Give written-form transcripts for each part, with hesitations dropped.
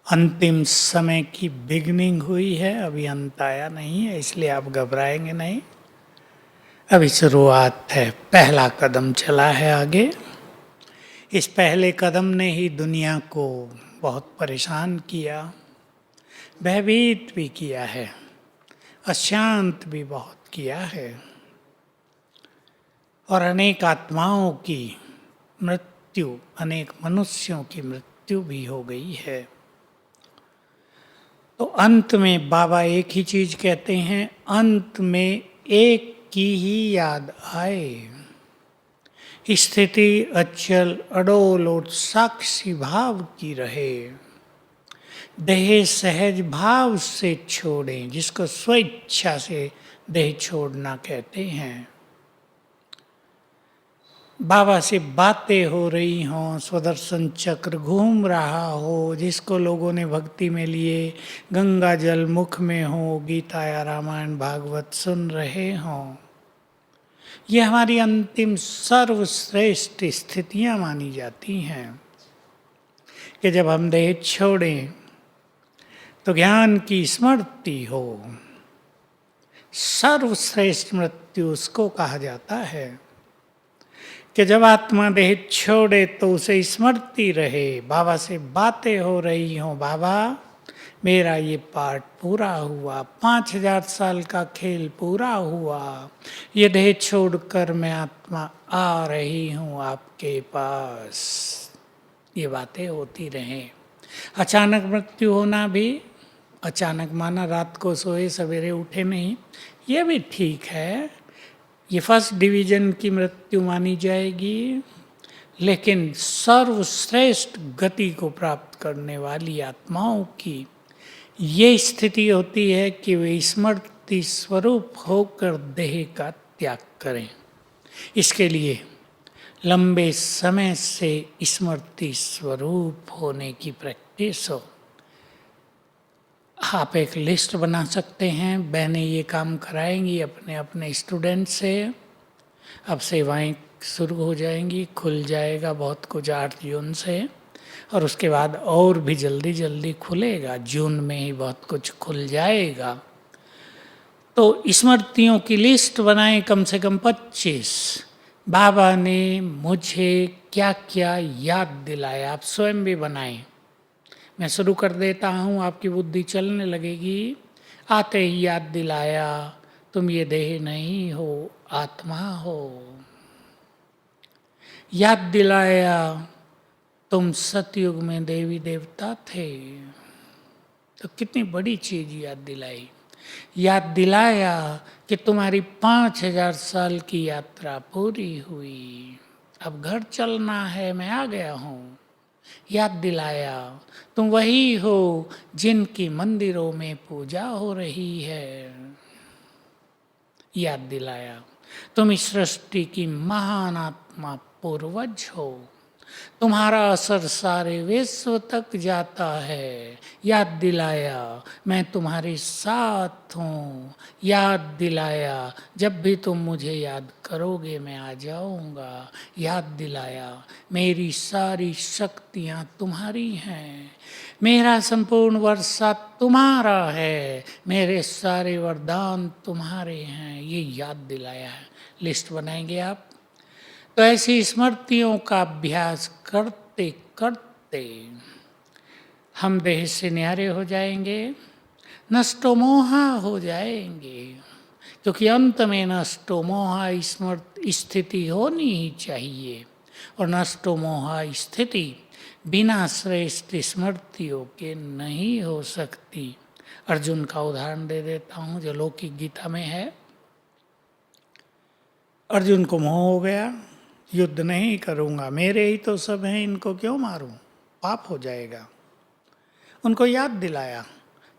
अंतिम समय की बिगनिंग हुई है, अभी अंत आया नहीं है, इसलिए आप घबराएंगे नहीं। अभी शुरुआत है, पहला कदम चला है आगे। इस पहले कदम ने ही दुनिया को बहुत परेशान किया, भयभीत भी किया है, अशांत भी बहुत किया है और अनेक आत्माओं की मृत्यु, अनेक मनुष्यों की मृत्यु भी हो गई है। तो अंत में बाबा एक ही चीज कहते हैं, अंत में एक की ही याद आए, स्थिति अचल अडोल और साक्षी भाव की रहे। देह सहज भाव से छोड़ें, जिसको स्वेच्छा से देह छोड़ना कहते हैं। बाबा से बातें हो रही हों, स्वदर्शन चक्र घूम रहा हो, जिसको लोगों ने भक्ति में लिए, गंगा जल मुख में हो, गीता या रामायण भागवत सुन रहे हों, ये हमारी अंतिम सर्वश्रेष्ठ स्थितियां मानी जाती हैं कि जब हम देह छोड़ें तो ज्ञान की स्मृति हो। सर्वश्रेष्ठ मृत्यु उसको कहा जाता है कि जब आत्मा देह छोड़े तो उसे स्मृति रहे, बाबा से बातें हो रही हों, बाबा मेरा ये पार्ट पूरा हुआ, 5000 साल का खेल पूरा हुआ, ये देह छोड़कर मैं आत्मा आ रही हूँ आपके पास। ये बातें होती रहें। अचानक मृत्यु होना भी, अचानक माना रात को सोए सवेरे उठे नहीं, ये भी ठीक है, ये फर्स्ट डिवीजन की मृत्यु मानी जाएगी। लेकिन सर्वश्रेष्ठ गति को प्राप्त करने वाली आत्माओं की ये स्थिति होती है कि वे स्मृति स्वरूप होकर देह का त्याग करें। इसके लिए लंबे समय से स्मृति स्वरूप होने की प्रैक्टिस हो। आप एक लिस्ट बना सकते हैं, बहनें ये काम कराएंगी अपने अपने स्टूडेंट से। अब सेवाएं शुरू हो जाएंगी, खुल जाएगा बहुत कुछ 8 जून से, और उसके बाद और भी जल्दी जल्दी खुलेगा, जून में ही बहुत कुछ खुल जाएगा। तो स्मृतियों की लिस्ट बनाएं, कम से कम 25। बाबा ने मुझे क्या क्या याद दिलाया, आप स्वयं भी बनाएं। मैं शुरू कर देता हूँ, आपकी बुद्धि चलने लगेगी। आते ही याद दिलाया, तुम ये देह नहीं हो, आत्मा हो। याद दिलाया, तुम सतयुग में देवी देवता थे। तो कितनी बड़ी चीज याद दिलाई। याद दिलाया कि तुम्हारी 5000 साल की यात्रा पूरी हुई, अब घर चलना है, मैं आ गया हूँ। याद दिलाया, तुम वही हो जिनकी मंदिरों में पूजा हो रही है। याद दिलाया, तुम इस सृष्टि की महान आत्मा पूर्वज हो, तुम्हारा असर सारे विश्व तक जाता है। याद दिलाया, मैं तुम्हारे साथ हूँ। याद दिलाया, जब भी तुम मुझे याद करोगे मैं आ जाऊँगा। याद दिलाया, मेरी सारी शक्तियाँ तुम्हारी हैं, मेरा संपूर्ण वर्षा तुम्हारा है, मेरे सारे वरदान तुम्हारे हैं। ये याद दिलाया है। लिस्ट बनाएंगे आप। तो ऐसी स्मृतियों का अभ्यास करते करते हम देह से न्यारे हो जाएंगे, नष्टो मोहा हो जाएंगे। क्योंकि अंत में नष्टो मोहा स्थिति होनी ही चाहिए, और नष्टो मोहा स्थिति बिना श्रेष्ठ स्मृतियों के नहीं हो सकती। अर्जुन का उदाहरण दे देता हूँ जो लौकिक गीता में है। अर्जुन को मोह हो गया, युद्ध नहीं करूँगा, मेरे ही तो सब हैं, इनको क्यों मारूं, पाप हो जाएगा। उनको याद दिलाया,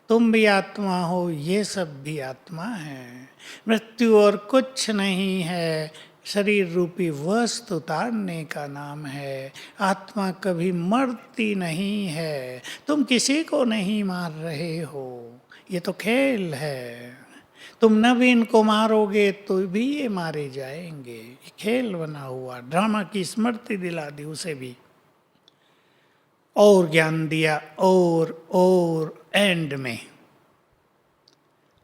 तुम भी आत्मा हो, ये सब भी आत्मा है, मृत्यु और कुछ नहीं है, शरीर रूपी वस्त्र उतारने का नाम है। आत्मा कभी मरती नहीं है, तुम किसी को नहीं मार रहे हो, ये तो खेल है। तुम न भी इनको मारोगे तो भी ये मारे जाएंगे, ये खेल बना हुआ, ड्रामा की स्मृति दिला दी उसे भी। और ज्ञान दिया और एंड में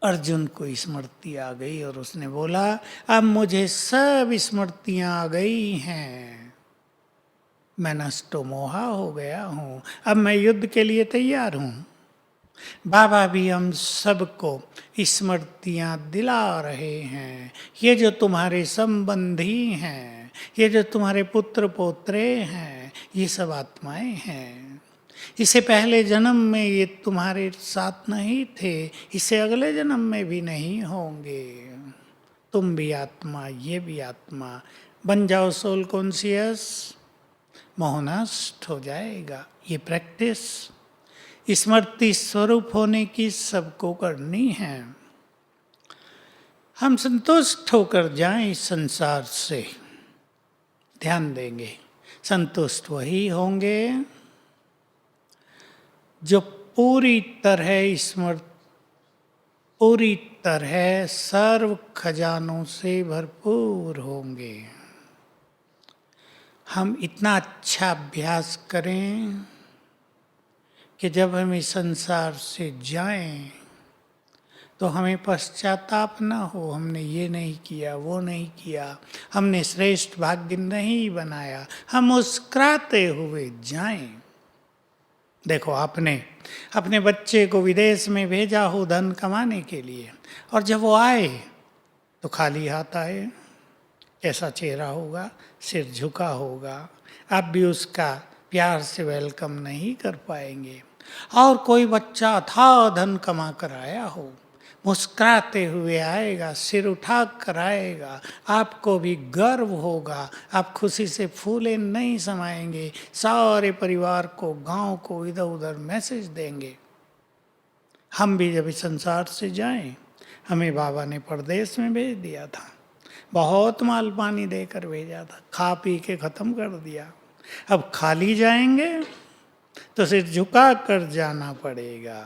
अर्जुन को स्मृति आ गई और उसने बोला अब मुझे सब स्मृतियां आ गई हैं, मैं नष्टो मोहा हो गया हूं, अब मैं युद्ध के लिए तैयार हूं। बाबा भी हम सबको स्मृतियां दिला रहे हैं, ये जो तुम्हारे संबंधी हैं, ये जो तुम्हारे पुत्र पोत्रे हैं, ये सब आत्माएं हैं। इससे पहले जन्म में ये तुम्हारे साथ नहीं थे, इससे अगले जन्म में भी नहीं होंगे। तुम भी आत्मा, ये भी आत्मा, बन जाओ सोल कॉन्शियस, मोह नष्ट हो जाएगा। ये प्रैक्टिस स्मृति स्वरूप होने की सबको करनी है। हम संतुष्ट होकर जाएं इस संसार से, ध्यान देंगे संतुष्ट वही होंगे जो पूरी तरह सर्व खजानों से भरपूर होंगे। हम इतना अच्छा अभ्यास करें कि जब हम इस संसार से जाएं तो हमें पश्चाताप ना हो, हमने ये नहीं किया, वो नहीं किया, हमने श्रेष्ठ भाग्य नहीं बनाया, हम मुस्कुराते हुए जाएं। देखो आपने अपने बच्चे को विदेश में भेजा हो धन कमाने के लिए, और जब वो आए तो खाली हाथ आए, कैसा चेहरा होगा, सिर झुका होगा, आप भी उसका प्यार से वेलकम नहीं कर पाएंगे। और कोई बच्चा अथाह धन कमा कर आया हो, मुस्कुराते हुए आएगा, सिर उठा कर आएगा, आपको भी गर्व होगा, आप खुशी से फूले नहीं समाएंगे, सारे परिवार को, गांव को इधर उधर मैसेज देंगे। हम भी जब इस संसार से जाएं, हमें बाबा ने परदेश में भेज दिया था, बहुत माल पानी देकर भेजा था, खा पी के ख़त्म कर दिया। अब खाली जाएंगे तो सिर झुका कर जाना पड़ेगा,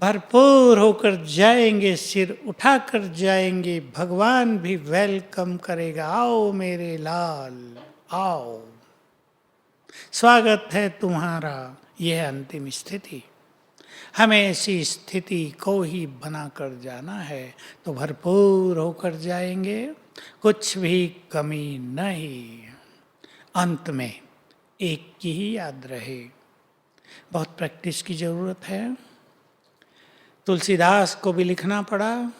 भरपूर होकर जाएंगे, सिर उठा कर जाएंगे, भगवान भी वेलकम करेगा, आओ मेरे लाल आओ, स्वागत है तुम्हारा। यह अंतिम स्थिति, हमें ऐसी स्थिति को ही बना कर जाना है, तो भरपूर होकर जाएंगे, कुछ भी कमी नहीं। अंत में एक की ही याद रहे, बहुत प्रैक्टिस की ज़रूरत है। तुलसीदास को भी लिखना पड़ा,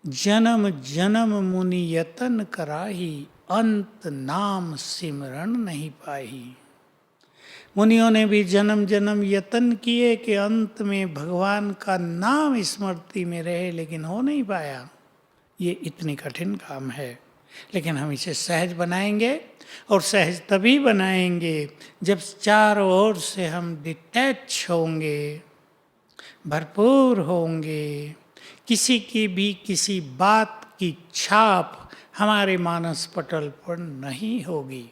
जन्म जन्म मुनि यतन कराही, अंत नाम सिमरण नहीं पाही। मुनियों ने भी जन्म जन्म यतन किए कि अंत में भगवान का नाम स्मृति में रहे, लेकिन हो नहीं पाया। ये इतनी कठिन काम है, लेकिन हम इसे सहज बनाएंगे, और सहज तभी बनाएंगे जब चारों ओर से हम डिटैच होंगे, भरपूर होंगे, किसी की भी किसी बात की छाप हमारे मानस पटल पर नहीं होगी,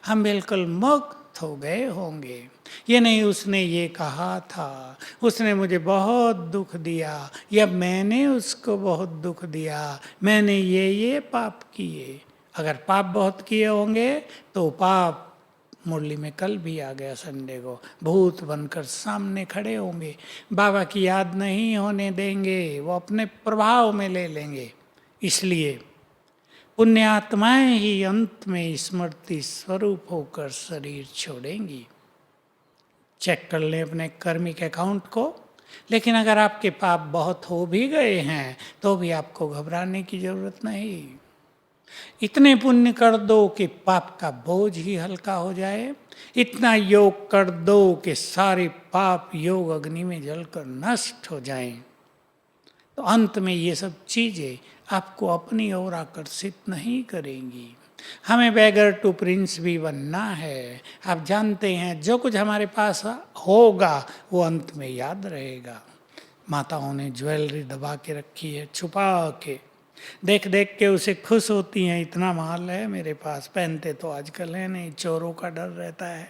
हम बिल्कुल मुक्त हो गए होंगे। ये नहीं उसने ये कहा था, उसने मुझे बहुत दुख दिया, या मैंने उसको बहुत दुख दिया, मैंने ये पाप किए। अगर पाप बहुत किए होंगे तो पाप मुरली में कल भी आ गया संडे को, भूत बनकर सामने खड़े होंगे, बाबा की याद नहीं होने देंगे, वो अपने प्रभाव में ले लेंगे। इसलिए पुण्य आत्माएं ही अंत में स्मृति स्वरूप होकर शरीर छोड़ेंगी। चेक कर लें अपने कर्मिक अकाउंट को। लेकिन अगर आपके पाप बहुत हो भी गए हैं तो भी आपको घबराने की जरूरत नहीं। इतने पुण्य कर दो कि पाप का बोझ ही हल्का हो जाए, इतना योग कर दो कि सारे पाप योग अग्नि में जलकर नष्ट हो जाएं। तो अंत में ये सब चीज़ें आपको अपनी ओर आकर्षित नहीं करेंगी। हमें बैगर टू प्रिंस भी बनना है। आप जानते हैं जो कुछ हमारे पास होगा वो अंत में याद रहेगा। माताओं ने ज्वेलरी दबा के रखी है, छुपा के, देख देख के उसे खुश होती हैं, इतना माल है मेरे पास, पहनते तो आजकल है नहीं, चोरों का डर रहता है।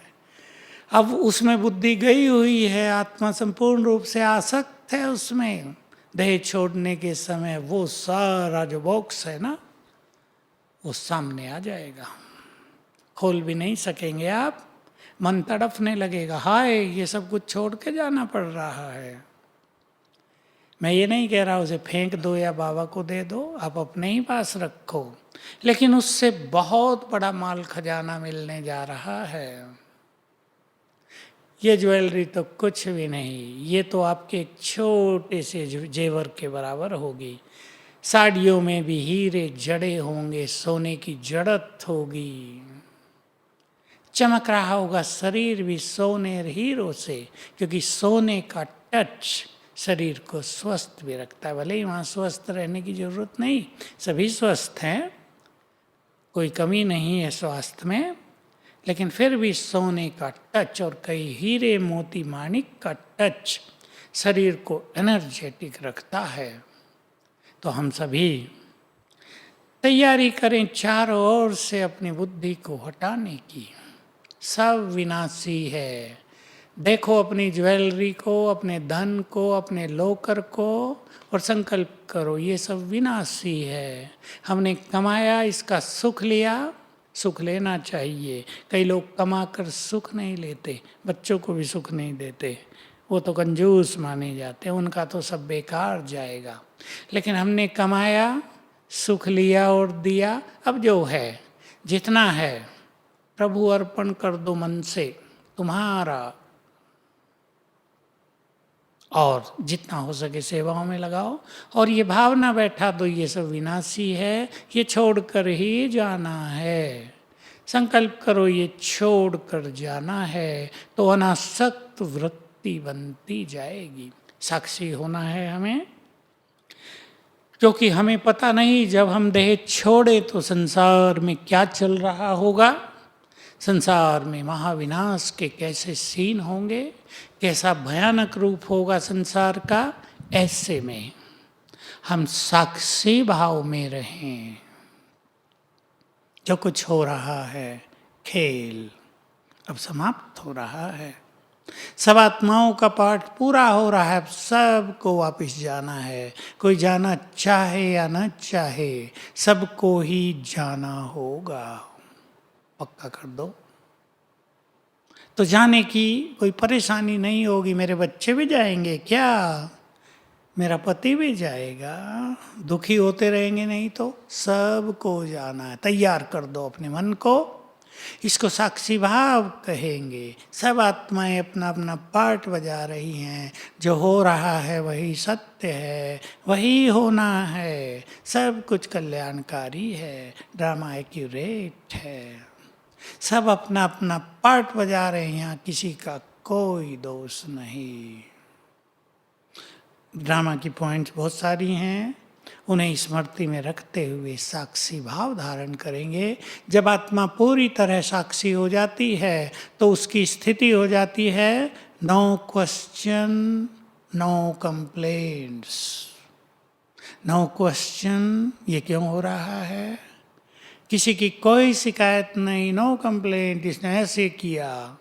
अब उसमें बुद्धि गई हुई है, आत्मा संपूर्ण रूप से आसक्त है उसमें। देह छोड़ने के समय वो सारा जो बॉक्स है ना, वो सामने आ जाएगा, खोल भी नहीं सकेंगे आप, मन तड़फने लगेगा, हाय ये सब कुछ छोड़ के जाना पड़ रहा है। मैं ये नहीं कह रहा उसे फेंक दो या बाबा को दे दो, आप अपने ही पास रखो, लेकिन उससे बहुत बड़ा माल खजाना मिलने जा रहा है। ये ज्वेलरी तो कुछ भी नहीं, ये तो आपके एक छोटे से जेवर के बराबर होगी। साड़ियों में भी हीरे जड़े होंगे, सोने की जड़त होगी, चमक रहा होगा शरीर भी सोने हीरों से, क्योंकि सोने का टच शरीर को स्वस्थ भी रखता है। भले ही वहाँ स्वस्थ रहने की जरूरत नहीं, सभी स्वस्थ हैं, कोई कमी नहीं है स्वास्थ्य में, लेकिन फिर भी सोने का टच और कई हीरे मोती माणिक का टच शरीर को एनर्जेटिक रखता है। तो हम सभी तैयारी करें चारों ओर से अपनी बुद्धि को हटाने की। सब विनाशी है। देखो अपनी ज्वेलरी को, अपने धन को, अपने लोकर को और संकल्प करो ये सब विनाशी है। हमने कमाया, इसका सुख लिया, सुख लेना चाहिए। कई लोग कमाकर सुख नहीं लेते, बच्चों को भी सुख नहीं देते, वो तो कंजूस माने जाते हैं, उनका तो सब बेकार जाएगा। लेकिन हमने कमाया, सुख लिया और दिया, अब जो है जितना है प्रभु अर्पण कर दो मन से, तुम्हारा, और जितना हो सके सेवाओं में लगाओ। और ये भावना बैठा दो ये सब विनाशी है, ये छोड़कर ही जाना है। संकल्प करो ये छोड़कर जाना है, तो अनासक्त वृत्ति बनती जाएगी। साक्षी होना है हमें, क्योंकि हमें पता नहीं जब हम देह छोड़े तो संसार में क्या चल रहा होगा, संसार में महाविनाश के कैसे सीन होंगे, कैसा भयानक रूप होगा संसार का। ऐसे में हम साक्षी भाव में रहें। जो कुछ हो रहा है खेल अब समाप्त हो रहा है, सब आत्माओं का पाठ पूरा हो रहा है, अब सबको वापस जाना है। कोई जाना चाहे या न चाहे, सबको ही जाना होगा। पक्का कर दो तो जाने की कोई परेशानी नहीं होगी। मेरे बच्चे भी जाएंगे क्या, मेरा पति भी जाएगा, दुखी होते रहेंगे नहीं तो। सबको जाना है, तैयार कर दो अपने मन को। इसको साक्षी भाव कहेंगे। सब आत्माएं अपना अपना पार्ट बजा रही हैं, जो हो रहा है वही सत्य है, वही होना है, सब कुछ कल्याणकारी है, ड्रामा एक्यूरेट है। सब अपना अपना पार्ट बजा रहे हैं, यहाँ किसी का कोई दोष नहीं। ड्रामा की पॉइंट्स बहुत सारी हैं, उन्हें स्मृति में रखते हुए साक्षी भाव धारण करेंगे। जब आत्मा पूरी तरह साक्षी हो जाती है तो उसकी स्थिति हो जाती है no question, no complaints. No question, ये क्यों हो रहा है, किसी की कोई शिकायत नहीं, नो कंप्लेंट, इसने ऐसे किया।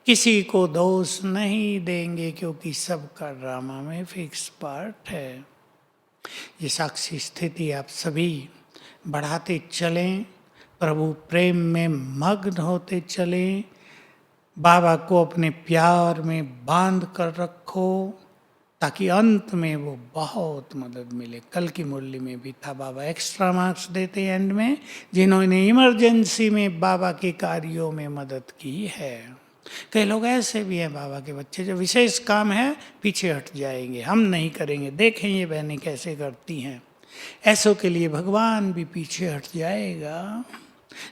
किसी को दोष नहीं देंगे, क्योंकि सबका ड्रामा में फिक्स पार्ट है। ये साक्षी स्थिति आप सभी बढ़ाते चलें, प्रभु प्रेम में मग्न होते चलें, बाबा को अपने प्यार में बांध कर रखो, ताकि अंत में वो बहुत मदद मिले। कल की मुरली में भी था, बाबा एक्स्ट्रा मार्क्स देते हैं एंड में, जिन्होंने इमरजेंसी में बाबा के कार्यों में मदद की है। कई लोग ऐसे भी हैं बाबा के बच्चे, जो विशेष काम है पीछे हट जाएंगे, हम नहीं करेंगे, देखें ये बहनें कैसे करती हैं। ऐसों के लिए भगवान भी पीछे हट जाएगा।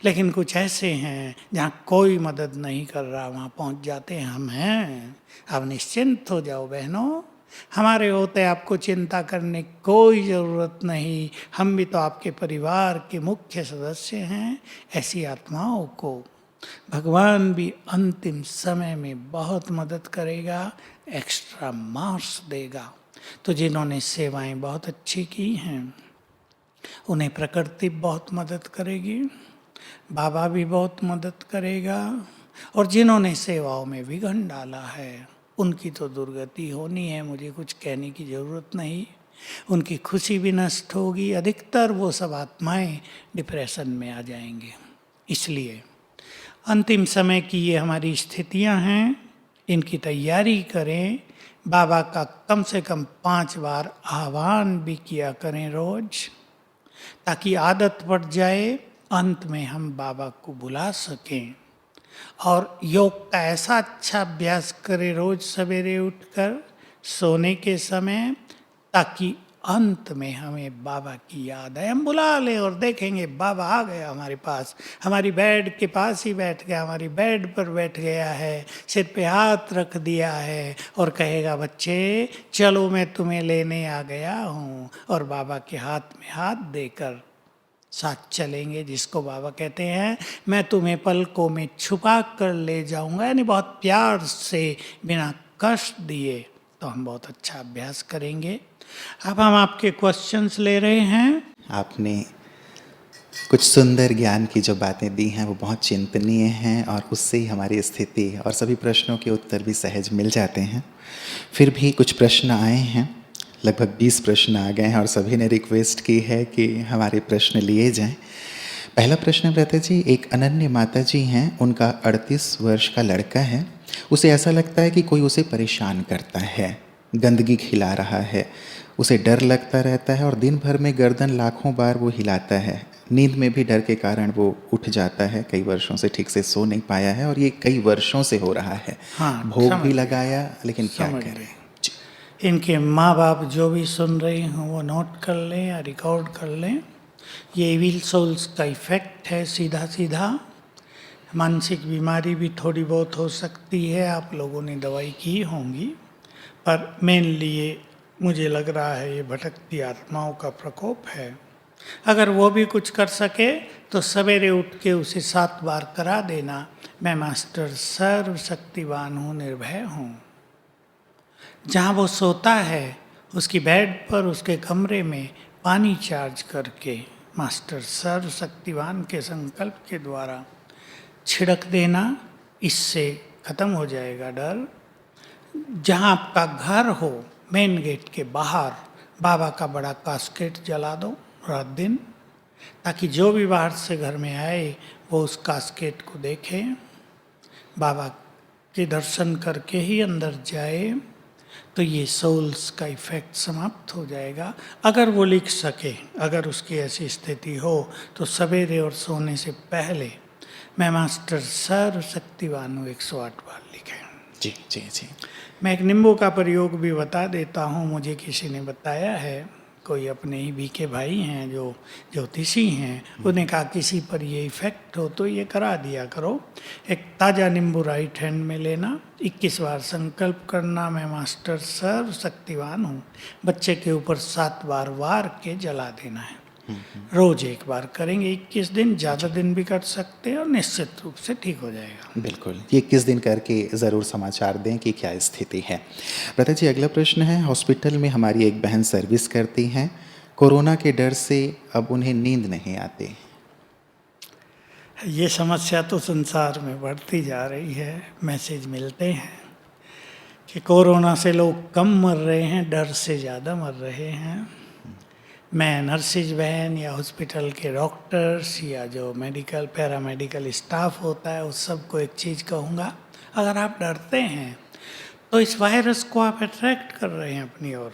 लेकिन कुछ ऐसे हैं जहाँ कोई मदद नहीं कर रहा, वहाँ पहुँच जाते हैं। हम हैं, अब निश्चिंत हो जाओ बहनों, हमारे होते आपको चिंता करने की कोई ज़रूरत नहीं। हम भी तो आपके परिवार के मुख्य सदस्य हैं। ऐसी आत्माओं को भगवान भी अंतिम समय में बहुत मदद करेगा, एक्स्ट्रा मार्क्स देगा। तो जिन्होंने सेवाएं बहुत अच्छी की हैं उन्हें प्रकृति बहुत मदद करेगी, बाबा भी बहुत मदद करेगा, और जिन्होंने सेवाओं में विघ्न डाला है उनकी तो दुर्गति होनी है, मुझे कुछ कहने की ज़रूरत नहीं। उनकी खुशी भी नष्ट होगी, अधिकतर वो सब आत्माएं डिप्रेशन में आ जाएंगे। इसलिए अंतिम समय की ये हमारी स्थितियां हैं, इनकी तैयारी करें। बाबा का कम से कम 5 बार आह्वान भी किया करें रोज, ताकि आदत पड़ जाए, अंत में हम बाबा को बुला सकें। और योग का ऐसा अच्छा अभ्यास करें रोज सवेरे उठकर सोने के समय, ताकि अंत में हमें बाबा की याद आए। हम बुला लें और देखेंगे बाबा आ गया हमारे पास, हमारी बेड के पास ही बैठ गया, हमारी बेड पर बैठ गया है, सिर पे हाथ रख दिया है और कहेगा बच्चे चलो मैं तुम्हें लेने आ गया हूँ, और बाबा के हाथ में हाथ देकर साथ चलेंगे, जिसको बाबा कहते हैं मैं तुम्हें पलकों में छुपा कर ले जाऊंगा, यानी बहुत प्यार से बिना कष्ट दिए। तो हम बहुत अच्छा अभ्यास करेंगे। अब हम आपके क्वेश्चंस ले रहे हैं। आपने कुछ सुंदर ज्ञान की जो बातें दी हैं वो बहुत चिंतनीय हैं, और उससे ही हमारी स्थिति और सभी प्रश्नों के उत्तर भी सहज मिल जाते हैं। फिर भी कुछ प्रश्न आए हैं, लगभग 20 प्रश्न आ गए हैं, और सभी ने रिक्वेस्ट की है कि हमारे प्रश्न लिए जाएं। पहला प्रश्न रहता जी, एक अनन्य माता जी हैं, उनका 38 वर्ष का लड़का है। उसे ऐसा लगता है कि कोई उसे परेशान करता है, गंदगी खिला रहा है, उसे डर लगता रहता है और दिन भर में गर्दन लाखों बार वो हिलाता है। नींद में भी डर के कारण वो उठ जाता है, कई वर्षों से ठीक से सो नहीं पाया है, और ये कई वर्षों से हो रहा है। हाँ, भोग भी लगाया, लेकिन क्या करें। इनके माँ बाप जो भी सुन रहे हैं वो नोट कर लें या रिकॉर्ड कर लें। ये इविल सोल्स का इफेक्ट है, सीधा सीधा। मानसिक बीमारी भी थोड़ी बहुत हो सकती है, आप लोगों ने दवाई की होंगी, पर मेनली ये मुझे लग रहा है ये भटकती आत्माओं का प्रकोप है। अगर वो भी कुछ कर सके तो सवेरे उठ के उसे 7 बार करा देना, मैं मास्टर सर्वशक्तिवान हूँ, निर्भय हूँ। जहाँ वो सोता है उसकी बेड पर, उसके कमरे में पानी चार्ज करके मास्टर सर्वशक्तिवान के संकल्प के द्वारा छिड़क देना, इससे खत्म हो जाएगा डर। जहाँ आपका घर हो, मेन गेट के बाहर बाबा का बड़ा कास्केट जला दो रात दिन, ताकि जो भी बाहर से घर में आए वो उस कास्केट को देखे, बाबा के दर्शन करके ही अंदर जाए, तो ये सोल्स का इफेक्ट समाप्त हो जाएगा। अगर वो लिख सके, अगर उसकी ऐसी स्थिति हो, तो सवेरे और सोने से पहले मैं मास्टर सर्वशक्तिवान हूँ 108 बार लिखें। जी जी जी। मैं एक नींबू का प्रयोग भी बता देता हूँ, मुझे किसी ने बताया है, कोई अपने ही बीके भाई हैं जो ज्योतिषी हैं, उन्हें कहा किसी पर ये इफेक्ट हो तो ये करा दिया करो। एक ताज़ा नींबू राइट हैंड में लेना, 21 बार संकल्प करना, मैं मास्टर सर्वशक्तिवान हूँ, बच्चे के ऊपर 7 बार वार के जला देना है। रोज 1 बार करेंगे, 21 दिन, ज़्यादा दिन भी कर सकते हैं, और निश्चित रूप से ठीक हो जाएगा। बिल्कुल, ये 21 दिन करके ज़रूर समाचार दें कि क्या स्थिति है। प्रता जी, अगला प्रश्न है, हॉस्पिटल में हमारी एक बहन सर्विस करती हैं, कोरोना के डर से अब उन्हें नींद नहीं आती। ये समस्या तो संसार में बढ़ती जा रही है। मैसेज मिलते हैं कि कोरोना से लोग कम मर रहे हैं, डर से ज़्यादा मर रहे हैं। मैं नर्सिस बहन या हॉस्पिटल के डॉक्टर्स या जो मेडिकल पैरामेडिकल स्टाफ होता है उस सबको एक चीज़ कहूँगा, अगर आप डरते हैं तो इस वायरस को आप अट्रैक्ट कर रहे हैं अपनी ओर,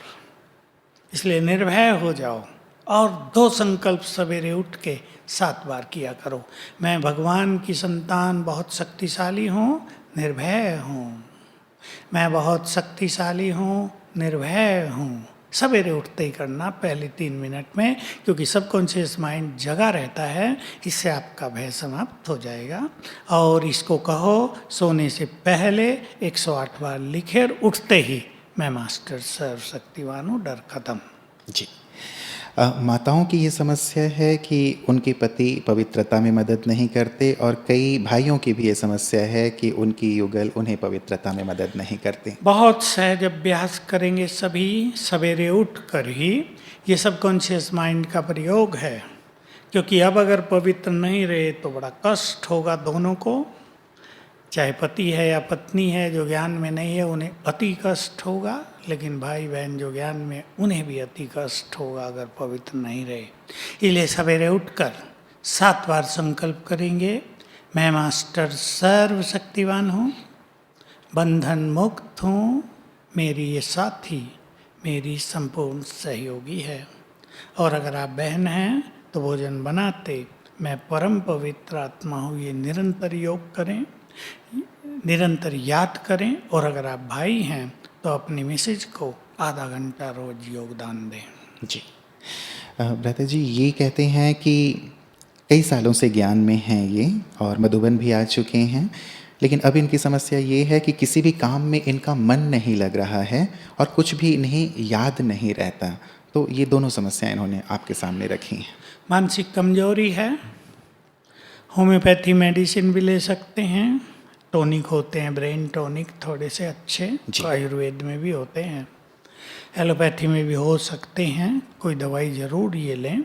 इसलिए निर्भय हो जाओ और 2 संकल्प सवेरे उठ के 7 बार किया करो। मैं भगवान की संतान बहुत शक्तिशाली हूँ, निर्भय हूँ। मैं बहुत शक्तिशाली हूँ, निर्भय हूँ। सवेरे उठते ही करना पहले 3 मिनट में, क्योंकि सबकॉन्शियस माइंड जगा रहता है, इससे आपका भय समाप्त हो जाएगा। और इसको कहो सोने से पहले 108 बार लिखे, और उठते ही मैं मास्टर सर्वशक्तिवान हूँ, डर खत्म। जी। माताओं की ये समस्या है कि उनके पति पवित्रता में मदद नहीं करते, और कई भाइयों की भी ये समस्या है कि उनकी युगल उन्हें पवित्रता में मदद नहीं करते। बहुत सहज अभ्यास करेंगे सभी, सवेरे उठ कर ही। ये सब कॉन्शियस माइंड का प्रयोग है, क्योंकि अब अगर पवित्र नहीं रहे तो बड़ा कष्ट होगा दोनों को, चाहे पति है या पत्नी है, जो ज्ञान में नहीं है उन्हें अति कष्ट होगा, लेकिन भाई बहन जो ज्ञान में उन्हें भी अति कष्ट होगा अगर पवित्र नहीं रहे। इसलिए सवेरे उठकर 7 बार संकल्प करेंगे, मैं मास्टर सर्वशक्तिवान हूँ, बंधन मुक्त हूँ, मेरी ये साथी मेरी संपूर्ण सहयोगी है। और अगर आप बहन हैं तो भोजन बनाते मैं परम पवित्र आत्मा हूँ, ये निरंतर योग करें, निरंतर याद करें। और अगर आप भाई हैं तो अपनी मिसेज को आधा घंटा रोज योगदान दें। जी भ्राता जी ये कहते हैं कि कई सालों से ज्ञान में हैं ये और मधुबन भी आ चुके हैं, लेकिन अब इनकी समस्या ये है कि किसी भी काम में इनका मन नहीं लग रहा है और कुछ भी इन्हें याद नहीं रहता। तो ये दोनों समस्याएं इन्होंने आपके सामने रखी हैं। मानसिक कमजोरी है, होम्योपैथी मेडिसिन भी ले सकते हैं, टॉनिक होते हैं, ब्रेन टॉनिक थोड़े से अच्छे, तो आयुर्वेद में भी होते हैं, एलोपैथी में भी हो सकते हैं। कोई दवाई ज़रूर ये लें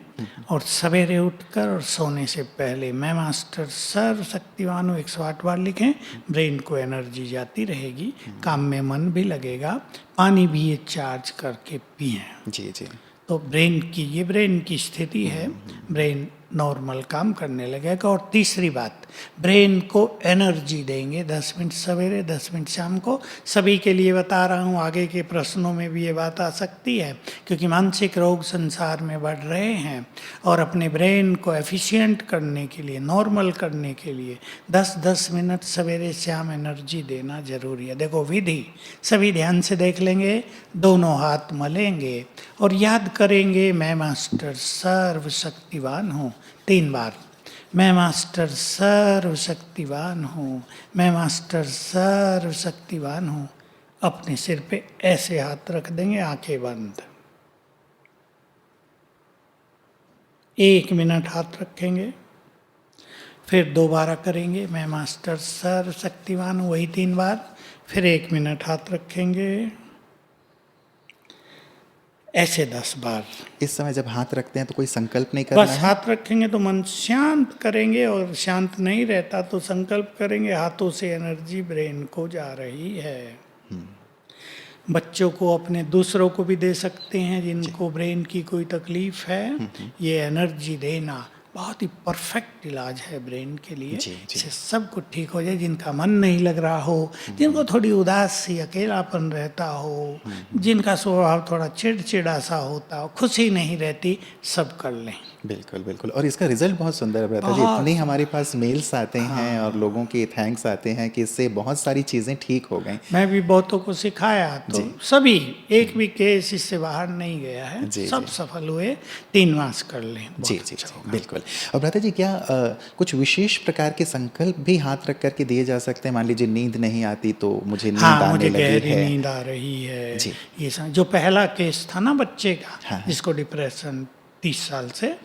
और सवेरे उठकर और सोने से पहले मैं मास्टर सर्वशक्तिवान हूँ 108 बार लिखें। ब्रेन को एनर्जी जाती रहेगी, काम में मन भी लगेगा। पानी भी ये चार्ज करके पिएं। जी जी। तो ब्रेन की स्थिति है, ब्रेन नॉर्मल काम करने लगेगा। और तीसरी बात, ब्रेन को एनर्जी देंगे 10 मिनट सवेरे 10 मिनट शाम को। सभी के लिए बता रहा हूँ, आगे के प्रश्नों में भी ये बात आ सकती है, क्योंकि मानसिक रोग संसार में बढ़ रहे हैं और अपने ब्रेन को एफिशिएंट करने के लिए, नॉर्मल करने के लिए 10-10 मिनट सवेरे शाम एनर्जी देना जरूरी है। देखो विधि सभी ध्यान से देख लेंगे, दोनों हाथ मलेंगे और याद करेंगे मैं मास्टर सर्वशक्तिवान हूँ 3 बार। मैं मास्टर सर्वशक्तिवान हूँ, मैं मास्टर सर्वशक्तिवान हूँ। अपने सिर पे ऐसे हाथ रख देंगे, आंखें बंद। 1 मिनट हाथ रखेंगे, फिर दोबारा करेंगे मैं मास्टर सर्वशक्तिवान हूँ, वही 3 बार, फिर 1 मिनट हाथ रखेंगे, ऐसे 10 बार। इस समय जब हाथ रखते हैं तो कोई संकल्प नहीं करना बस है? हाथ रखेंगे तो मन शांत करेंगे, और शांत नहीं रहता तो संकल्प करेंगे, हाथों से एनर्जी ब्रेन को जा रही है। बच्चों को अपने दूसरों को भी दे सकते हैं जिनको ब्रेन की कोई तकलीफ है। ये एनर्जी देना बहुत ही परफेक्ट इलाज है ब्रेन के लिए। इससे सब कुछ ठीक हो जाए। जिनका मन नहीं लग रहा हो, जिनको थोड़ी उदास सी अकेलापन रहता हो, जिनका स्वभाव थोड़ा चिड़चिड़ा सा होता हो, खुशी नहीं रहती, सब कर लें। बिल्कुल बिल्कुल। और इसका रिजल्ट बहुत सुंदर है भ्राता जी। इतने हमारे पास मेल्स आते हैं और लोगों के थैंक्स आते हैं कि इससे बहुत सारी चीज़ें ठीक हो गई। मैं भी बहुतों को सिखाया तो सभी, एक भी केस इससे बाहर नहीं गया है, सब सफल हुए। 3 मास कर लें। जी जी जी बिल्कुल। और भ्राता जी क्या कुछ विशेष प्रकार के संकल्प भी हाथ रख करके दिए जा सकते हैं? मान लीजिए नींद नहीं आती तो मुझे नींद आने लगी है, गहरी नींद आ रही है। ये जो पहला केस था ना बच्चे का, जिसको डिप्रेशन 30 साल से,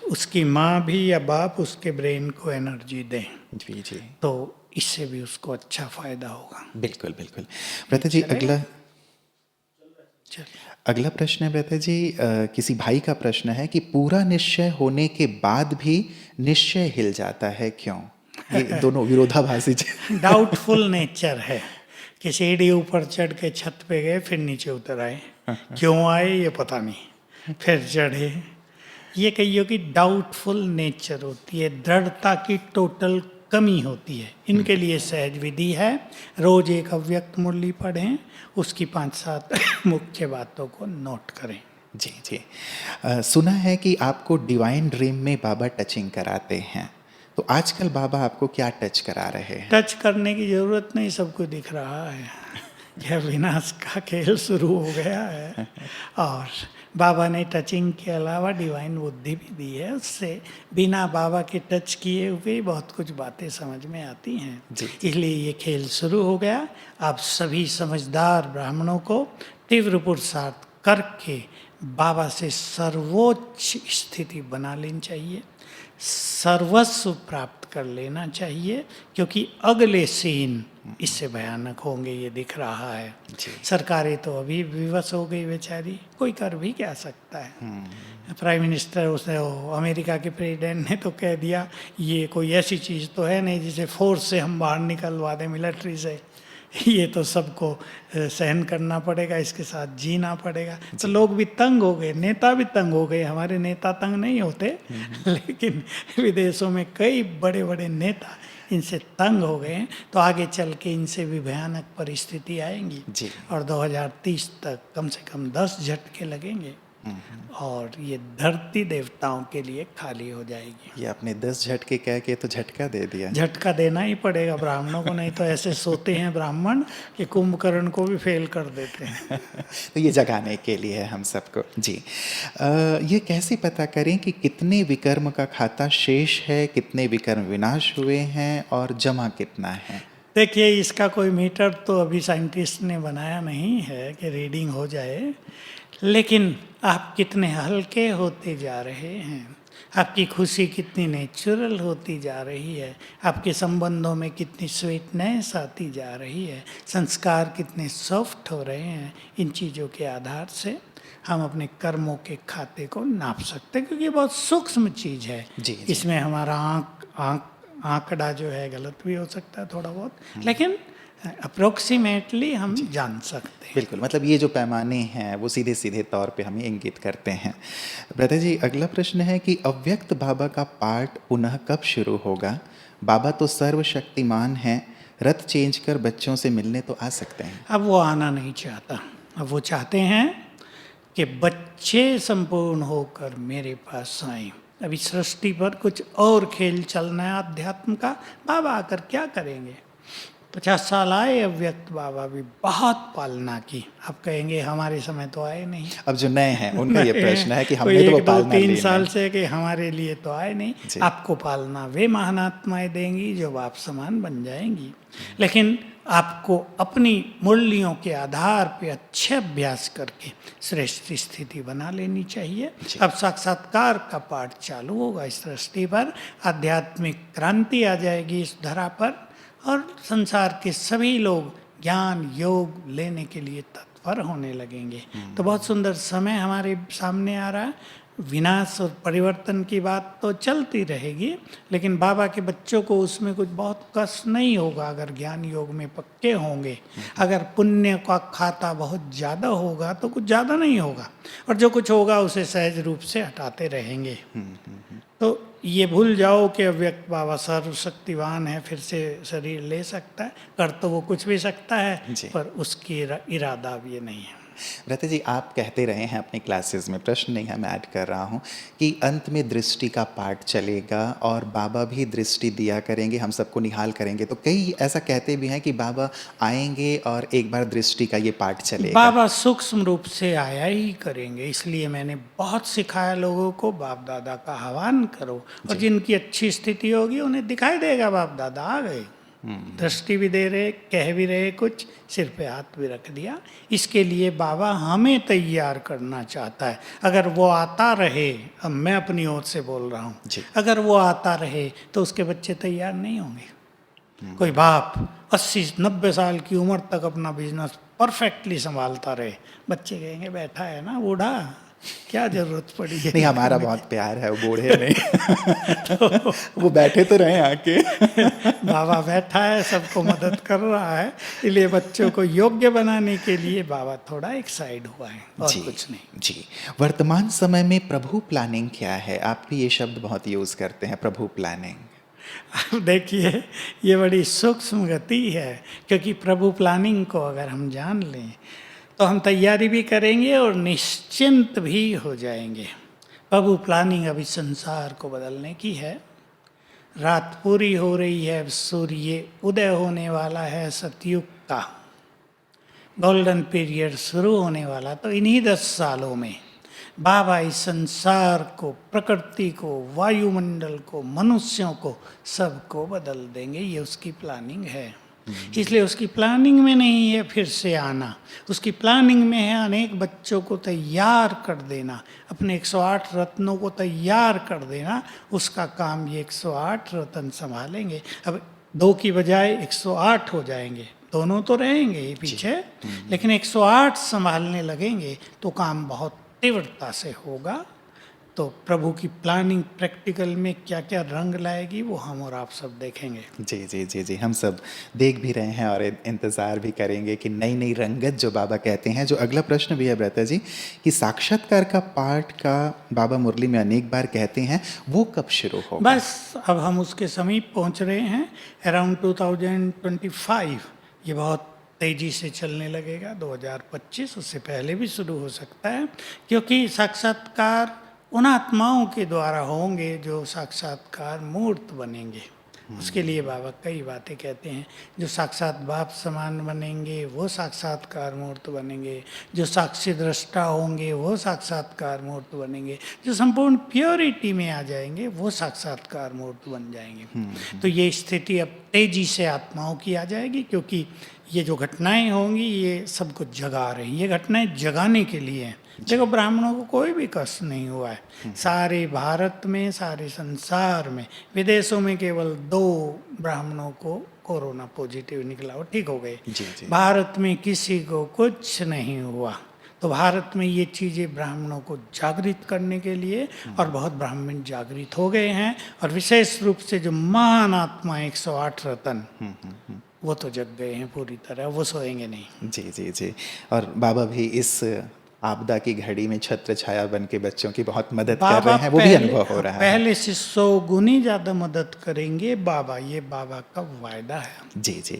उसकी माँ भी या बाप उसके ब्रेन को एनर्जी दें जी जी, तो इससे भी उसको अच्छा फायदा होगा। बिल्कुल बिल्कुल। भ्राता जी अगला प्रश्न है भ्राता जी, किसी भाई का प्रश्न है कि पूरा निश्चय होने के बाद भी निश्चय हिल जाता है, क्यों? ये दोनों विरोधाभासी डाउटफुल नेचर है कि सीढ़ी ऊपर चढ़ के छत पे गए, फिर नीचे उतर आए, क्यों आए ये पता नहीं, फिर चढ़े। ये कहिए कि डाउटफुल नेचर होती है, दृढ़ता की टोटल कमी होती है। इनके लिए सहज विधि है, रोज एक अव्यक्त मुरली पढ़ें, उसकी 5-7 मुख्य बातों को नोट करें। जी जी। सुना है कि आपको डिवाइन ड्रीम में बाबा टचिंग कराते हैं, तो आजकल बाबा आपको क्या टच करा रहे हैं? टच करने की जरूरत नहीं, सबको दिख रहा है। यह विनाश का खेल शुरू हो गया है और बाबा ने टचिंग के अलावा डिवाइन बुद्धि भी दी है। उससे बिना बाबा के टच किए हुए बहुत कुछ बातें समझ में आती हैं। इसलिए ये खेल शुरू हो गया। आप सभी समझदार ब्राह्मणों को तीव्र पुरुषार्थ करके बाबा से सर्वोच्च स्थिति बना लेनी चाहिए, सर्वस्व प्राप्त कर लेना चाहिए, क्योंकि अगले सीन इससे भयानक होंगे, ये दिख रहा है। सरकारें तो अभी विवश हो गई बेचारी, कोई कर भी क्या सकता है। प्राइम मिनिस्टर, उसने अमेरिका के प्रेसिडेंट ने तो कह दिया ये कोई ऐसी चीज़ तो है नहीं जिसे फोर्स से हम बाहर निकलवा दें, मिलिट्री से। ये तो सबको सहन करना पड़ेगा, इसके साथ जीना पड़ेगा। तो लोग भी तंग हो गए, नेता भी तंग हो गए। हमारे नेता तंग नहीं होते, लेकिन विदेशों में कई बड़े बड़े नेता इनसे तंग हो गए हैं, तो आगे चल के इनसे भी भयानक परिस्थिति आएंगी जी। और 2030 तक कम से कम 10 झटके लगेंगे और ये धरती देवताओं के लिए खाली हो जाएगी। ये आपने 10 झटके कह के तो झटका दे दिया। झटका देना ही पड़ेगा ब्राह्मणों को, नहीं तो ऐसे सोते हैं ब्राह्मण कि कुंभकर्ण को भी फेल कर देते हैं। तो ये जगाने के लिए है हम सबको। जी। ये कैसे पता करें कि कितने विकर्म का खाता शेष है, कितने विकर्म विनाश हुए हैं और जमा कितना है? देखिए, इसका कोई मीटर तो अभी साइंटिस्ट ने बनाया नहीं है कि रीडिंग हो जाए, लेकिन आप कितने हल्के होते जा रहे हैं, आपकी खुशी कितनी नेचुरल होती जा रही है, आपके संबंधों में कितनी स्वीटनेस आती जा रही है, संस्कार कितने सॉफ्ट हो रहे हैं, इन चीज़ों के आधार से हम अपने कर्मों के खाते को नाप सकते हैं, क्योंकि ये बहुत सूक्ष्म चीज़ है। जी। इसमें हमारा आंकड़ा जो है गलत भी हो सकता है थोड़ा बहुत, लेकिन अप्रोक्सीमेटली हम जान सकते हैं। बिल्कुल, मतलब ये जो पैमाने हैं वो सीधे सीधे तौर पे हमें इंगित करते हैं। ब्रदर जी, अगला प्रश्न है कि अव्यक्त बाबा का पाठ पुनः कब शुरू होगा? बाबा तो सर्वशक्तिमान हैं, रथ चेंज कर बच्चों से मिलने तो आ सकते हैं। अब वो आना नहीं चाहता, अब वो चाहते हैं कि बच्चे संपूर्ण होकर मेरे पास आएं। अभी सृष्टि पर कुछ और खेल चलना है अध्यात्म का। बाबा आकर क्या करेंगे? 50 साल आए अव्यक्त बाबा भी, बहुत पालना की। आप कहेंगे हमारे समय तो आए नहीं। अब जो नए हैं उनका ये प्रश्न है कि हमने कोई तो वो 1, 2, पालना 3 ली साल नहीं। से कि हमारे लिए तो आए नहीं। जी। आपको पालना वे महान आत्माएं देंगी जो आप समान बन जाएंगी, लेकिन आपको अपनी मूल्यों के आधार पे अच्छे अभ्यास करके श्रेष्ठ स्थिति बना लेनी चाहिए। अब साक्षात्कार का पाठ चालू होगा इस सृष्टि पर, आध्यात्मिक क्रांति आ जाएगी इस धरा पर और संसार के सभी लोग ज्ञान योग लेने के लिए तत्पर होने लगेंगे। तो बहुत सुंदर समय हमारे सामने आ रहा है। विनाश और परिवर्तन की बात तो चलती रहेगी, लेकिन बाबा के बच्चों को उसमें कुछ बहुत कष्ट नहीं होगा अगर ज्ञान योग में पक्के होंगे। अगर पुण्य का खाता बहुत ज़्यादा होगा तो कुछ ज़्यादा नहीं होगा, और जो कुछ होगा उसे सहज रूप से हटाते रहेंगे। तो ये भूल जाओ कि अव्यक्त बाबा सर्वशक्तिवान है, फिर से शरीर ले सकता है, कर तो वो कुछ भी सकता है, पर उसकी इरादा अब ये नहीं है। रते जी, आप कहते रहे हैं अपनी क्लासेस में, प्रश्न नहीं है, मैं ऐड कर रहा हूँ कि अंत में दृष्टि का पाठ चलेगा और बाबा भी दृष्टि दिया करेंगे, हम सबको निहाल करेंगे। तो कई ऐसा कहते भी हैं कि बाबा आएंगे और एक बार दृष्टि का ये पाठ चलेगा। बाबा सूक्ष्म रूप से आया ही करेंगे, इसलिए मैंने बहुत सिखाया लोगों को, बाप दादा का आह्वान करो, और जिनकी अच्छी स्थिति होगी उन्हें दिखाई देगा बाप दादा आ गए। दृष्टि भी दे रहे, कह भी रहे, कुछ सिर पे हाथ भी रख दिया। इसके लिए बाबा हमें तैयार करना चाहता है। अगर वो आता रहे, अब मैं अपनी ओर से बोल रहा हूँ, अगर वो आता रहे तो उसके बच्चे तैयार नहीं होंगे। कोई बाप 80-90 साल की उम्र तक अपना बिजनेस परफेक्टली संभालता रहे, बच्चे कहेंगे बैठा है ना बूढ़ा, क्या जरूरत पड़ी है। नहीं, हमारा बहुत प्यार है, वो बूढ़े नहीं। तो वो बैठे तो रहे आके। बाबा बैठा है, सबको मदद कर रहा है, इसलिए बच्चों को योग्य बनाने के लिए बाबा थोड़ा एक्साइड हुआ है, और कुछ नहीं। जी। वर्तमान समय में प्रभु प्लानिंग क्या है? आप भी ये शब्द बहुत यूज करते हैं, प्रभु प्लानिंग। देखिए, ये बड़ी सूक्ष्म गति है, क्योंकि प्रभु प्लानिंग को अगर हम जान लें तो हम तैयारी भी करेंगे और निश्चिंत भी हो जाएंगे। प्रभु प्लानिंग अभी संसार को बदलने की है। रात पूरी हो रही है, सूर्य उदय होने वाला है, सतयुग का गोल्डन पीरियड शुरू होने वाला। तो इन्हीं 10 सालों में बाबा इस संसार को, प्रकृति को, वायुमंडल को, मनुष्यों को, सबको बदल देंगे। ये उसकी प्लानिंग है। इसलिए उसकी प्लानिंग में नहीं है फिर से आना, उसकी प्लानिंग में है अनेक बच्चों को तैयार कर देना, अपने 108 रत्नों को तैयार कर देना। उसका काम ये 108 रत्न संभालेंगे। अब 2 की बजाय 108 हो जाएंगे, दोनों तो रहेंगे ही पीछे, लेकिन 108 संभालने लगेंगे तो काम बहुत तीव्रता से होगा। तो प्रभु की प्लानिंग प्रैक्टिकल में क्या क्या रंग लाएगी वो हम और आप सब देखेंगे। जी जी जी जी, हम सब देख भी रहे हैं और इंतज़ार भी करेंगे कि नई नई रंगत जो बाबा कहते हैं। जो अगला प्रश्न भी है भ्राता जी कि साक्षात्कार का पाठ का बाबा मुरली में अनेक बार कहते हैं, वो कब शुरू होगा? बस अब हम उसके समीप पहुंच रहे हैं। अराउंड 2025 ये बहुत तेजी से चलने लगेगा। 2025 उससे पहले भी शुरू हो सकता है, क्योंकि साक्षात्कार उन आत्माओं के द्वारा होंगे जो साक्षात्कार मूर्त बनेंगे। उसके लिए बाबा कई बातें कहते हैं। जो साक्षात बाप समान बनेंगे वो साक्षात्कार मूर्त बनेंगे, जो साक्षी दृष्टा होंगे वो साक्षात्कार मूर्त बनेंगे, जो संपूर्ण प्योरिटी में आ जाएंगे वो साक्षात्कार मूर्त बन जाएंगे। तो ये स्थिति अब तेजी से आत्माओं की आ जाएगी, क्योंकि ये जो घटनाएं होंगी ये सबको जगा रही। ये घटनाएं जगाने के लिए हैं। देखो, ब्राह्मणों को कोई भी कष्ट नहीं हुआ है। सारे भारत में, सारे संसार में, विदेशों में केवल 2 ब्राह्मणों को कोरोना पॉजिटिव निकला, वो ठीक हो गए। जी जी भारत में किसी को कुछ नहीं हुआ। तो भारत में ये चीज़ें ब्राह्मणों को जागृत करने के लिए, और बहुत ब्राह्मण जागृत हो गए हैं। और विशेष रूप से जो महान आत्मा 108 रतन, वो तो जग गए हैं पूरी तरह, वो सोएंगे नहीं। जी जी जी। और बाबा भी इस आपदा की घड़ी में छत्र छाया बन के बच्चों की बहुत मदद कर बाबा रहे हैं, वो भी अनुभव हो रहा है। पहले से 100 गुनी ज़्यादा मदद करेंगे बाबा, ये बाबा का वायदा है। जी जी।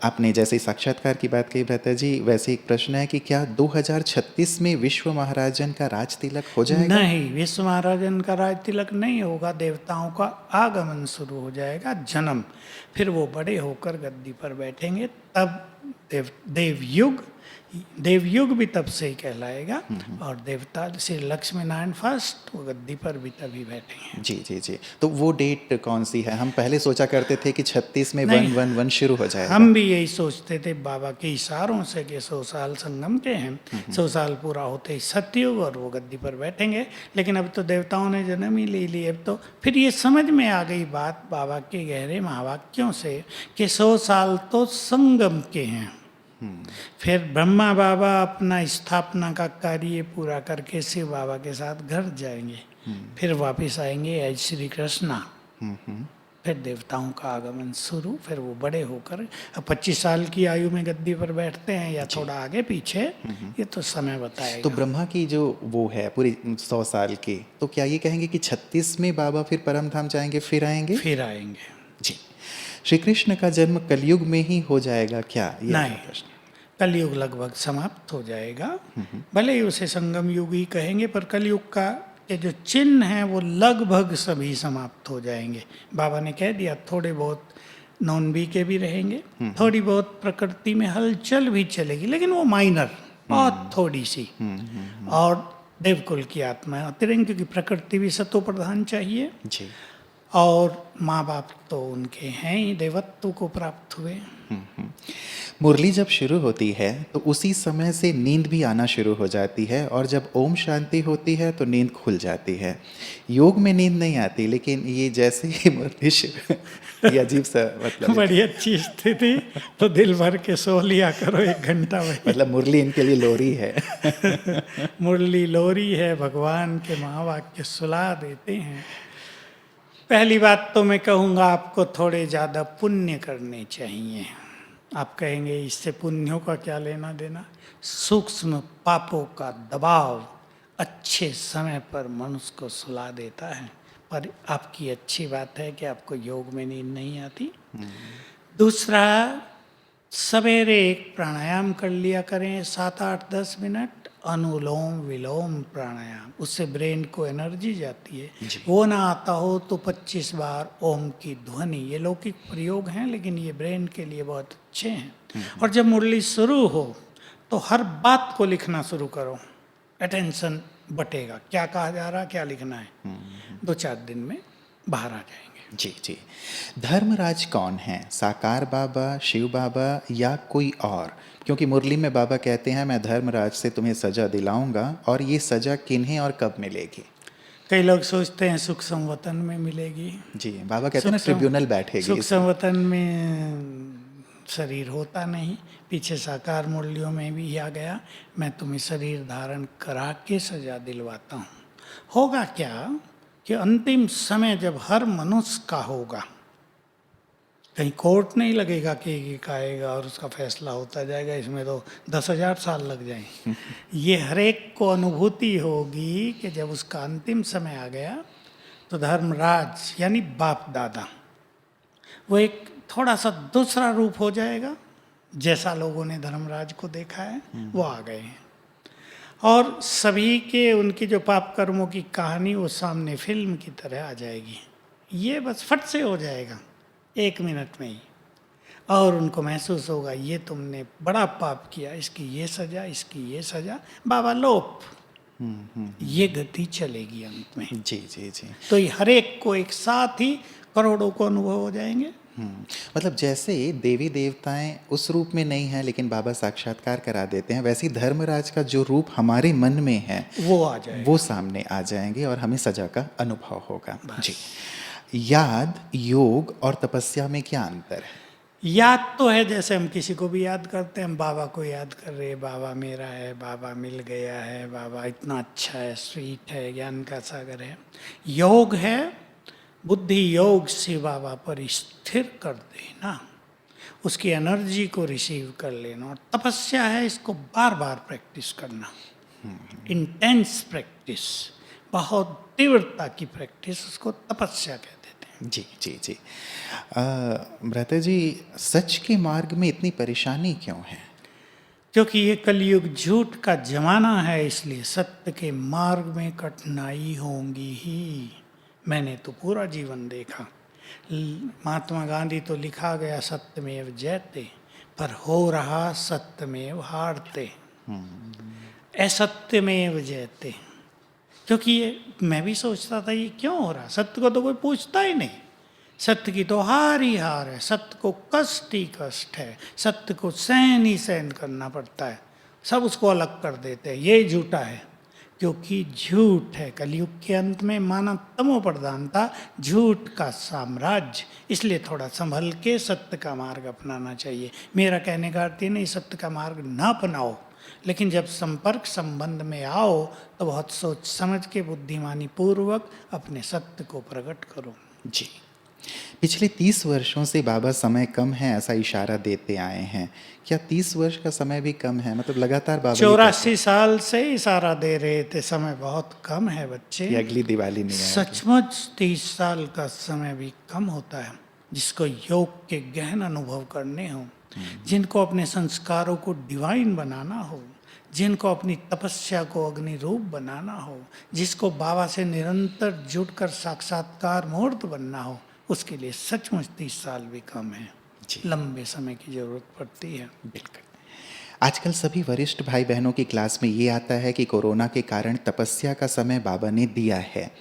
आपने जैसे ही साक्षात्कार की बात कही भ्राता जी, वैसे एक प्रश्न है कि क्या 2036 में विश्व महाराजन का राज तिलक हो जाएगा? नहीं, विश्व महाराजन का राज तिलक नहीं होगा। देवताओं का आगमन शुरू हो जाएगा, जन्म। फिर वो बड़े होकर गद्दी पर बैठेंगे, तब देवयुग भी तब से ही कहलाएगा। और देवता श्री लक्ष्मी नारायण फर्स्ट, वो गद्दी पर भी तभी बैठेंगे। जी जी जी। तो वो डेट कौन सी है? हम पहले सोचा करते थे कि 36 में नहीं, 111 शुरू हो जाएगा। हम भी यही सोचते थे बाबा के इशारों से कि 100 साल संगम के हैं, 100 साल पूरा होते ही सतयुग और वो गद्दी पर बैठेंगे। लेकिन अब तो देवताओं ने जन्म ही ले ली। अब तो फिर ये समझ में आ गई बात बाबा के गहरे महावाक्यों से कि 100 साल तो संगम के हैं। फिर ब्रह्मा बाबा अपना स्थापना का कार्य पूरा करके शिव बाबा के साथ घर जाएंगे, फिर वापस आएंगे एज श्री कृष्णा। फिर देवताओं का आगमन शुरू। फिर वो बड़े होकर अब 25 साल की आयु में गद्दी पर बैठते हैं या थोड़ा आगे पीछे, ये तो समय बताएगा। तो ब्रह्मा की जो वो है पूरी 100 साल की, तो क्या ये कहेंगे कि 36 में बाबा फिर परम धाम जाएंगे, फिर आएंगे? फिर आएंगे जी। श्री कृष्ण का जन्म कलयुग में ही हो जाएगा क्या? ये नहीं, प्रश्न। कलयुग लगभग समाप्त हो जाएगा। भले ही उसे संगम युग ही कहेंगे, पर कलयुग का ये जो चिन्ह हैं वो लगभग सभी समाप्त हो जाएंगे। बाबा ने कह दिया, थोड़े बहुत नॉन बी के भी रहेंगे, थोड़ी बहुत प्रकृति में हलचल भी चलेगी, लेकिन वो माइनर, बहुत थोड़ी सी। और देवकुल की आत्मा अतिरंग, क्योंकि प्रकृति भी सतो प्रधान चाहिए। जी। और माँ बाप तो उनके हैं ही, देवत्व को प्राप्त हुए। मुरली जब शुरू होती है तो उसी समय से नींद भी आना शुरू हो जाती है, और जब ओम शांति होती है तो नींद खुल जाती है। योग में नींद नहीं आती, लेकिन ये जैसे ही मुरली शुरू, ये अजीब सा मतलब बड़ी अच्छी स्थिति, तो दिल भर के सो लिया करो 1 घंटा वही। मतलब मुरली इनके लिए लोरी है। मुरली लोरी है, भगवान के महावाक्य सुला देते हैं। पहली बात तो मैं कहूँगा आपको थोड़े ज़्यादा पुण्य करने चाहिए। आप कहेंगे इससे पुण्यों का क्या लेना देना? सूक्ष्म पापों का दबाव अच्छे समय पर मनुष्य को सुला देता है। पर आपकी अच्छी बात है कि आपको योग में नींद नहीं आती। दूसरा, सवेरे एक प्राणायाम कर लिया करें 7, 8, 10 मिनट, अनुलोम विलोम प्राणायाम। उससे ब्रेन को एनर्जी जाती है। वो ना आता हो तो 25 बार ओम की ध्वनि, ये लौकिक प्रयोग हैं लेकिन ये ब्रेन के लिए बहुत अच्छे हैं। और जब मुरली शुरू हो तो हर बात को लिखना शुरू करो, अटेंशन बटेगा, क्या कहा जा रहा, क्या लिखना है। 2-4 दिन में बाहर आ जाएंगे। जी जी। धर्मराज कौन है? साकार बाबा, शिव बाबा या कोई और? क्योंकि मुरली में बाबा कहते हैं मैं धर्मराज से तुम्हें सजा दिलाऊंगा, और ये सजा किन्हें और कब मिलेगी? कई लोग सोचते हैं सुख संवतन में मिलेगी। जी, बाबा कहते हैं ना ट्रिब्यूनल बैठेगी। सुख संवतन में शरीर होता नहीं। पीछे साकार मुरलियों में भी आ गया, मैं तुम्हें शरीर धारण करा के सजा दिलवाता हूँ। होगा क्या कि अंतिम समय जब हर मनुष्य का होगा, कहीं कोर्ट नहीं लगेगा कि एक आएगा और उसका फैसला होता जाएगा, इसमें तो 10,000 साल लग जाएंगे। ये हर एक को अनुभूति होगी कि जब उसका अंतिम समय आ गया तो धर्मराज यानी बाप दादा वो एक थोड़ा सा दूसरा रूप हो जाएगा, जैसा लोगों ने धर्मराज को देखा है वो आ गए हैं। और सभी के उनकी जो पाप कर्मों की कहानी वो सामने फिल्म की तरह आ जाएगी। ये बस फट से हो जाएगा 1 मिनट में ही, और उनको महसूस होगा ये तुमने बड़ा पाप किया, इसकी ये सजा, इसकी ये सजा, बाबा लोप। ये गति चलेगी अंत में। जी जी जी। तो ये हर एक को एक साथ ही करोड़ों को अनुभव हो जाएंगे। मतलब जैसे देवी देवताएं उस रूप में नहीं है लेकिन बाबा साक्षात्कार करा देते हैं, वैसे ही धर्मराज का जो रूप हमारे मन में है वो आ जाएगा, वो सामने आ जाएंगे और हमें सजा का अनुभव होगा। जी। याद, योग और तपस्या में क्या अंतर है? याद तो है जैसे हम किसी को भी याद करते हैं, हम बाबा को याद कर रहे हैं, बाबा मेरा है, बाबा मिल गया है, बाबा इतना अच्छा है, स्वीट है, ज्ञान का सागर है। योग है बुद्धि योग से बाबा पर स्थिर कर देना, उसकी एनर्जी को रिसीव कर लेना। और तपस्या है इसको बार बार प्रैक्टिस करना, इंटेंस प्रैक्टिस, बहुत तीव्रता की प्रैक्टिस, उसको तपस्या कहते हैं। जी जी जी। भ्राता जी, सच के मार्ग में इतनी परेशानी क्यों है? क्योंकि ये कलयुग झूठ का जमाना है, इसलिए सत्य के मार्ग में कठिनाई होंगी ही। मैंने तो पूरा जीवन देखा। महात्मा गांधी तो लिखा गया सत्यमेव जयते, पर हो रहा सत्यमेव हारते, असत्यमेव जयते। क्योंकि ये मैं भी सोचता था ये क्यों हो रहा, सत्य को तो कोई पूछता ही नहीं, सत्य की तो हार ही हार है, सत्य को कष्ट ही कष्ट है, सत्य को सहन ही सहन करना पड़ता है, सब उसको अलग कर देते हैं, ये झूठा है। क्योंकि झूठ है, कलयुग के अंत में मानव तमो प्रधानता, झूठ का साम्राज्य, इसलिए थोड़ा संभल के सत्य का मार्ग अपनाना चाहिए। मेरा कहने का अर्थ नहीं सत्य का मार्ग ना अपनाओ, लेकिन जब संपर्क संबंध में आओ तो बहुत सोच समझ के बुद्धिमानी पूर्वक अपने सत्य को प्रकट करो। जी। पिछले 30 वर्षों से बाबा समय कम है ऐसा इशारा देते आए हैं, क्या 30 वर्ष का समय भी कम है? मतलब लगातार बाबा 84 साल से इशारा दे रहे थे समय बहुत कम है बच्चे, ये अगली दिवाली नहीं आएगी। सचमुच 30 साल का समय भी कम होता है। जिसको योग के गहन अनुभव करने हो, जिनको अपने संस्कारों को डिवाइन बनाना हो, जिनको अपनी तपस्या को अग्नि रूप बनाना हो, जिसको बाबा से निरंतर जुड़कर साक्षात्कार मूर्त बनना हो, उसके लिए सचमुच 30 साल भी कम है, लंबे समय की जरूरत पड़ती है। बिल्कुल। आजकल सभी वरिष्ठ भाई बहनों की क्लास में ये आता है कि कोरोना के कारण तपस्या का समय बाबा ने दिया है,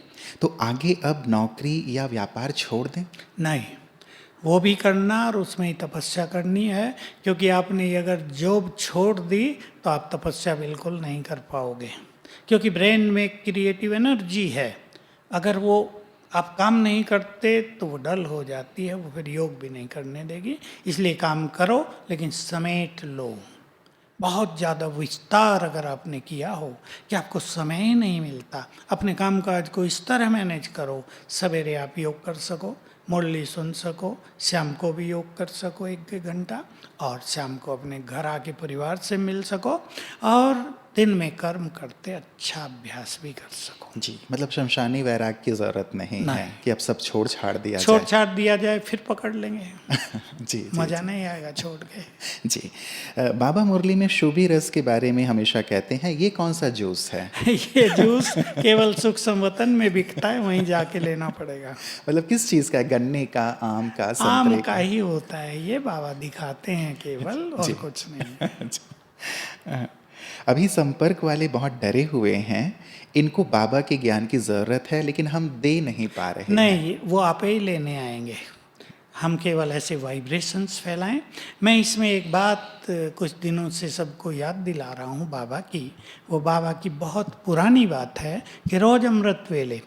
तो आगे अब नौकरी या व्यापार छोड़ दें? नहीं, वो भी करना और उसमें ही तपस्या करनी है, क्योंकि आपने अगर जॉब छोड़ दी तो आप तपस्या बिल्कुल नहीं कर पाओगे, क्योंकि ब्रेन में क्रिएटिव एनर्जी है, अगर वो आप काम नहीं करते तो वो डल हो जाती है, वो फिर योग भी नहीं करने देगी। इसलिए काम करो लेकिन समेट लो। बहुत ज़्यादा विस्तार अगर आपने किया हो कि आपको समय ही नहीं मिलता, अपने काम काज को इस तरह मैनेज करो, सवेरे आप योग कर सको, मुरली सुन सको, शाम को भी योग कर सको 1 घंटा, और शाम को अपने घर आके परिवार से मिल सको, और दिन में कर्म करते अच्छा अभ्यास भी कर सको। जी, मतलब शमशानी वैराग की ज़रूरत नहीं है कि अब सब छोड़ छाड़ दिया छोड़ छाड़ दिया जाए फिर पकड़ लेंगे। जी, मज़ा नहीं आएगा छोड़ के। जी। बाबा मुरली में शुभी रस के बारे में हमेशा कहते हैं, ये कौन सा जूस है? ये जूस केवल सुख संवतन में बिकता है, वहीं जाके लेना पड़ेगा। मतलब किस चीज़ का? गन्ने का, आम का, संतरे आम का ही होता है, ये बाबा दिखाते हैं केवल, और कुछ नहीं। अभी संपर्क वाले बहुत डरे हुए हैं, इनको बाबा के ज्ञान की ज़रूरत है लेकिन हम दे नहीं पा रहे नहीं, वो आप ही लेने आएंगे, हम केवल ऐसे वाइब्रेशंस फैलाएं। मैं इसमें एक बात कुछ दिनों से सबको याद दिला रहा हूँ बाबा की, वो बाबा की बहुत पुरानी बात है कि रोज अमृत वेले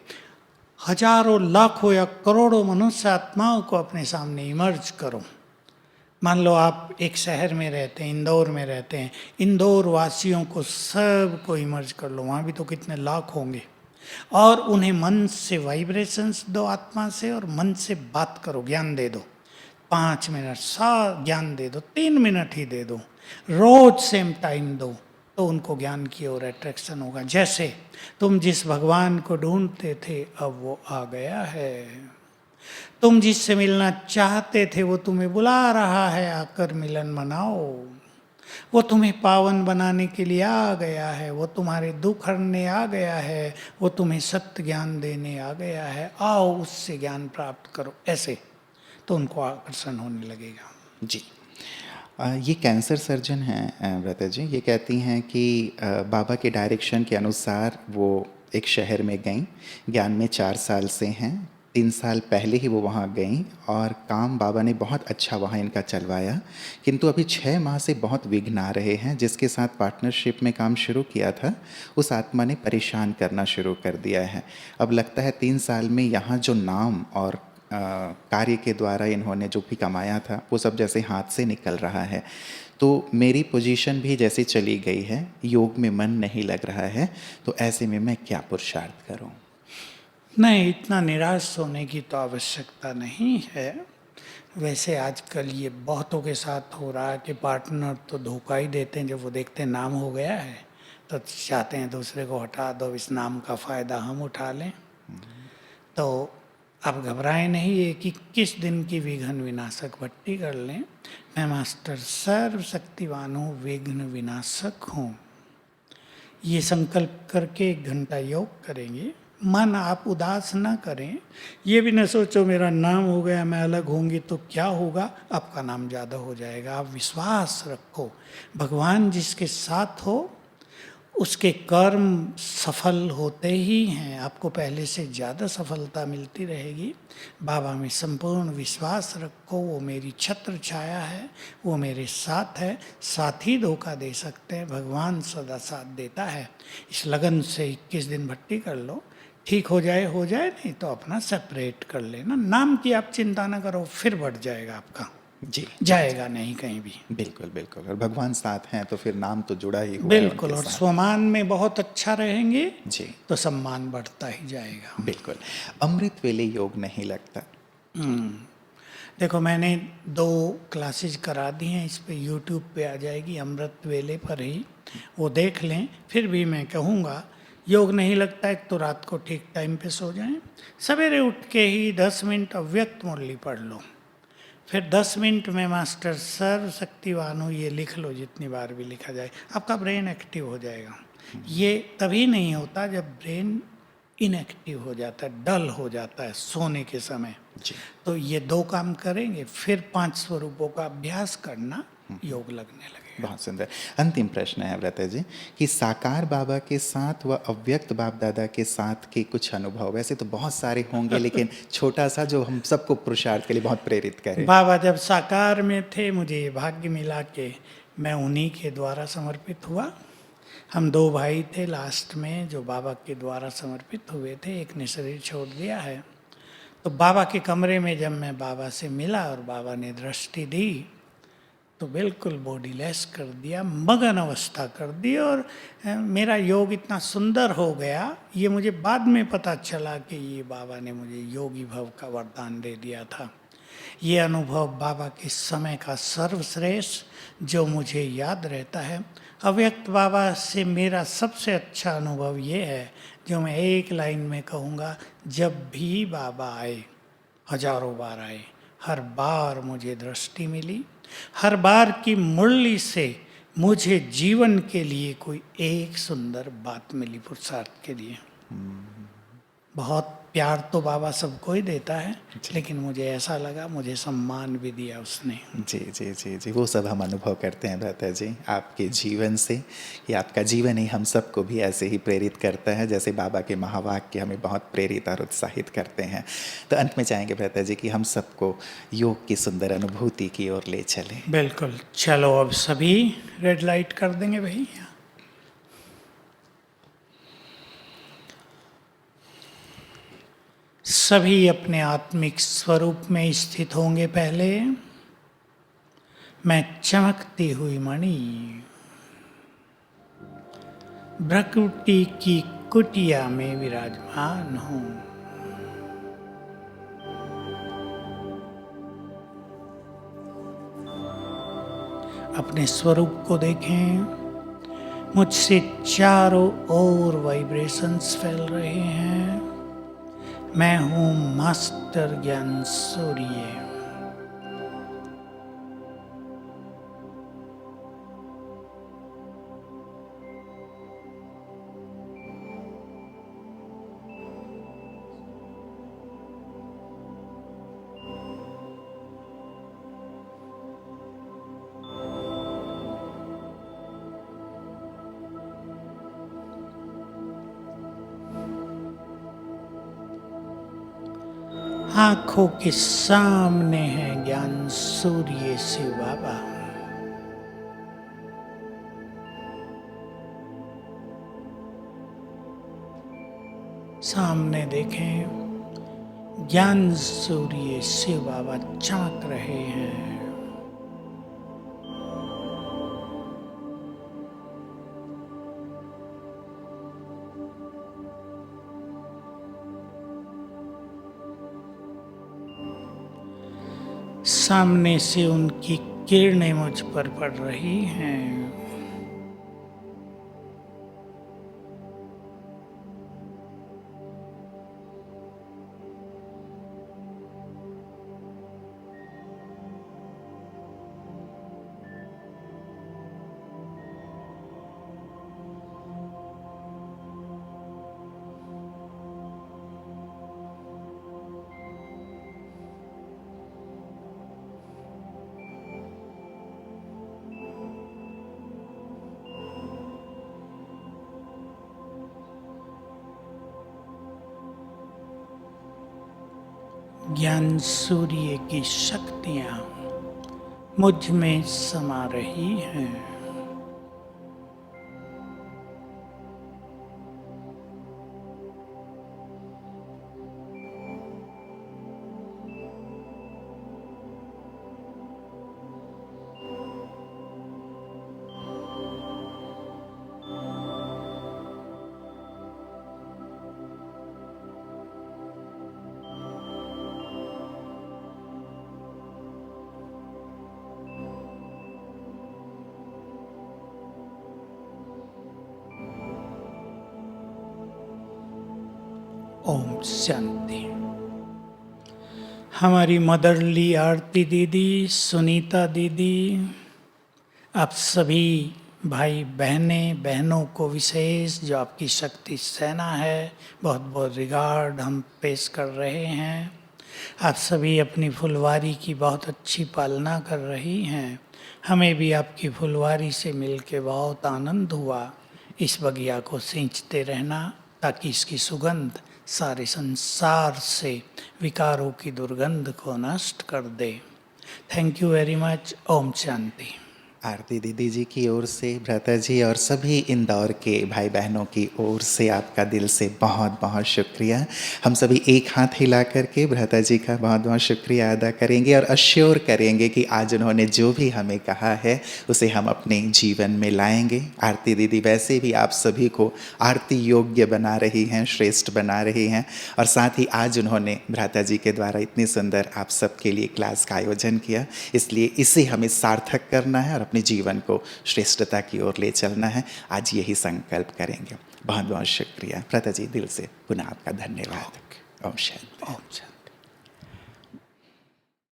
हजारों लाखों या करोड़ों मनुष्य आत्माओं को अपने सामने इमर्ज करो। मान लो आप एक शहर में रहते हैं, इंदौर में रहते हैं, इंदौर वासियों को सब को इमर्ज कर लो, वहाँ भी तो कितने लाख होंगे। और उन्हें मन से वाइब्रेशंस दो, आत्मा से, और मन से बात करो, ज्ञान दे दो। 5 मिनट ज्ञान दे दो, 3 मिनट ही दे दो, रोज सेम टाइम दो, तो उनको ज्ञान की ओर अट्रैक्शन होगा। जैसे तुम जिस भगवान को ढूंढते थे अब वो आ गया है, तुम जिससे मिलना चाहते थे वो तुम्हें बुला रहा है, आकर मिलन मनाओ। वो तुम्हें पावन बनाने के लिए आ गया है, वो तुम्हारे दुख हरने आ गया है, वो तुम्हें सत्य ज्ञान देने आ गया है, आओ उससे ज्ञान प्राप्त करो। ऐसे तो उनको आकर्षण होने लगेगा। जी। ये कैंसर सर्जन हैं व्रता जी, ये कहती हैं कि बाबा के डायरेक्शन के अनुसार वो एक शहर में गईं, ज्ञान में 4 साल से हैं। 3 साल पहले ही वो वहाँ गईं और काम बाबा ने बहुत अच्छा वहाँ इनका चलवाया, किंतु अभी 6 माह से बहुत विघ्न आ रहे हैं। जिसके साथ पार्टनरशिप में काम शुरू किया था उस आत्मा ने परेशान करना शुरू कर दिया है। अब लगता है 3 साल में यहाँ जो नाम और कार्य के द्वारा इन्होंने जो भी कमाया था वो सब जैसे हाथ से निकल रहा है। तो मेरी पोजीशन भी जैसे चली गई है, योग में मन नहीं लग रहा है, तो ऐसे में मैं क्या पुरुषार्थ करूं? नहीं, इतना निराश होने की तो आवश्यकता नहीं है। वैसे आजकल ये बहुतों के साथ हो रहा है कि पार्टनर तो धोखा ही देते हैं, जब वो देखते हैं नाम हो गया है तो चाहते हैं दूसरे को हटा दो, इस नाम का फ़ायदा हम उठा लें। तो अब घबराएं नहीं, ये कि किस दिन की विघ्न विनाशक भट्टी कर लें। मैं मास्टर सर्वशक्तिवान हूँ, विघ्न विनाशक हूँ, ये संकल्प करके 1 घंटा योग करेंगे। मन आप उदास ना करें, ये भी न सोचो मेरा नाम हो गया मैं अलग होंगी तो क्या होगा, आपका नाम ज़्यादा हो जाएगा। आप विश्वास रखो, भगवान जिसके साथ हो उसके कर्म सफल होते ही हैं, आपको पहले से ज़्यादा सफलता मिलती रहेगी। बाबा में संपूर्ण विश्वास रखो, वो मेरी छत्र छाया है, वो मेरे साथ है, साथ ही धोखा दे सकते हैं, भगवान सदा साथ देता है। इस लगन से 21 दिन भट्टी कर लो, ठीक हो जाए, नहीं तो अपना सेपरेट कर लेना। नाम की आप चिंता ना करो, फिर बढ़ जाएगा आपका, जी, जाएगा नहीं कहीं भी। बिल्कुल बिल्कुल। और भगवान साथ हैं तो फिर नाम तो जुड़ा ही हुआ है बिल्कुल, उनके और साथ। स्वमान में बहुत अच्छा रहेंगे जी, तो सम्मान बढ़ता ही जाएगा। बिल्कुल। अमृत वेले योग नहीं लगता। देखो, मैंने 2 क्लासेज करा दी हैं, इस पे यूट्यूब पे आ जाएगी, अमृत वेले पर ही, वो देख लें। फिर भी मैं कहूँगा योग नहीं लगता है तो रात को ठीक टाइम पे सो जाएं, सवेरे उठ के ही 10 मिनट अव्यक्त मुरली पढ़ लो, फिर 10 मिनट में मास्टर सर्वशक्तिवान हूँ ये लिख लो, जितनी बार भी लिखा जाए, आपका ब्रेन एक्टिव हो जाएगा। ये तभी नहीं होता जब ब्रेन इनएक्टिव हो जाता है, डल हो जाता है सोने के समय। जी, तो ये 2 काम करेंगे, फिर 5 स्वरूपों का अभ्यास करना, योग लगने लगेगा। बहुत सुंदर। अंतिम प्रश्न है व्रता जी कि साकार बाबा के साथ व अव्यक्त बाप दादा के साथ के कुछ अनुभव, वैसे तो बहुत सारे होंगे लेकिन छोटा सा जो हम सबको पुरुषार्थ के लिए बहुत प्रेरित करे। बाबा जब साकार में थे, मुझे ये भाग्य मिला कि मैं उन्हीं के द्वारा समर्पित हुआ। हम 2 भाई थे लास्ट में जो बाबा के द्वारा समर्पित हुए थे, एक ने शरीर छोड़ दिया है। तो बाबा के कमरे में जब मैं बाबा से मिला और बाबा ने दृष्टि दी तो बिल्कुल बॉडी लेस कर दिया, मगन अवस्था कर दी, और मेरा योग इतना सुंदर हो गया। ये मुझे बाद में पता चला कि ये बाबा ने मुझे योगी भव का वरदान दे दिया था। ये अनुभव बाबा के समय का सर्वश्रेष्ठ जो मुझे याद रहता है। अव्यक्त बाबा से मेरा सबसे अच्छा अनुभव ये है जो मैं एक लाइन में कहूँगा, जब भी बाबा आए, हजारों बार आए, हर बार मुझे दृष्टि मिली, हर बार की मुरली से मुझे जीवन के लिए कोई एक सुंदर बात मिली, पुरुषार्थ के लिए। बहुत प्यार तो बाबा सबको ही देता है, लेकिन मुझे ऐसा लगा मुझे सम्मान भी दिया उसने। जी जी जी जी, वो सब हम अनुभव करते हैं भ्राता जी आपके जीवन से, कि आपका जीवन ही हम सबको भी ऐसे ही प्रेरित करता है जैसे बाबा के महावाक्य हमें बहुत प्रेरित और उत्साहित करते हैं। तो अंत में चाहेंगे भ्राता जी कि हम सबको योग की सुंदर अनुभूति की ओर ले चलें। बिल्कुल, चलो अब सभी रेड लाइट कर देंगे भैया। सभी अपने आत्मिक स्वरूप में स्थित होंगे। पहले मैं चमकती हुई मणि, प्रकृति की कुटिया में विराजमान हूँ। अपने स्वरूप को देखें। मुझसे चारों ओर वाइब्रेशंस फैल रहे हैं। मैं हूँ मास्टर ज्ञान सूर्य। आंखों के सामने है ज्ञान सूर्य शिव बाबा। सामने देखें, ज्ञान सूर्य शिव बाबा चमक रहे हैं। सामने से उनकी किरणें मुझ पर पड़ रही हैं। ज्ञान सूर्य की शक्तियां मुझ में समा रही हैं। ओम शांति। हमारी मदरली आरती दीदी, सुनीता दीदी, आप सभी भाई बहनों को विशेष जो आपकी शक्ति सेना है, बहुत बहुत रिगार्ड हम पेश कर रहे हैं। आप सभी अपनी फुलवारी की बहुत अच्छी पालना कर रही हैं। हमें भी आपकी फुलवारी से मिलके बहुत आनंद हुआ। इस बगिया को सींचते रहना ताकि इसकी सुगंध सारे संसार से विकारों की दुर्गंध को नष्ट कर दे। Thank you very much. ओम शांति। आरती दीदी जी की ओर से, भ्राता जी और सभी इंदौर के भाई बहनों की ओर से आपका दिल से बहुत बहुत शुक्रिया। हम सभी एक हाथ हिला करके भ्राता जी का बहुत बहुत शुक्रिया अदा करेंगे और अश्योर करेंगे कि आज उन्होंने जो भी हमें कहा है उसे हम अपने जीवन में लाएंगे। आरती दीदी वैसे भी आप सभी को आरती योग्य बना रही हैं, श्रेष्ठ बना रही हैं, और साथ ही आज उन्होंने भ्राता जी के द्वारा इतनी सुंदर आप सबके लिए क्लास का आयोजन किया, इसलिए इसे हमें सार्थक करना है और अपने जीवन को श्रेष्ठता की ओर ले चलना है। आज यही संकल्प करेंगे। बहुत बहुत शुक्रिया भ्राता जी, दिल से पुनः आपका धन्यवाद। ओम शांति। ओम शांति।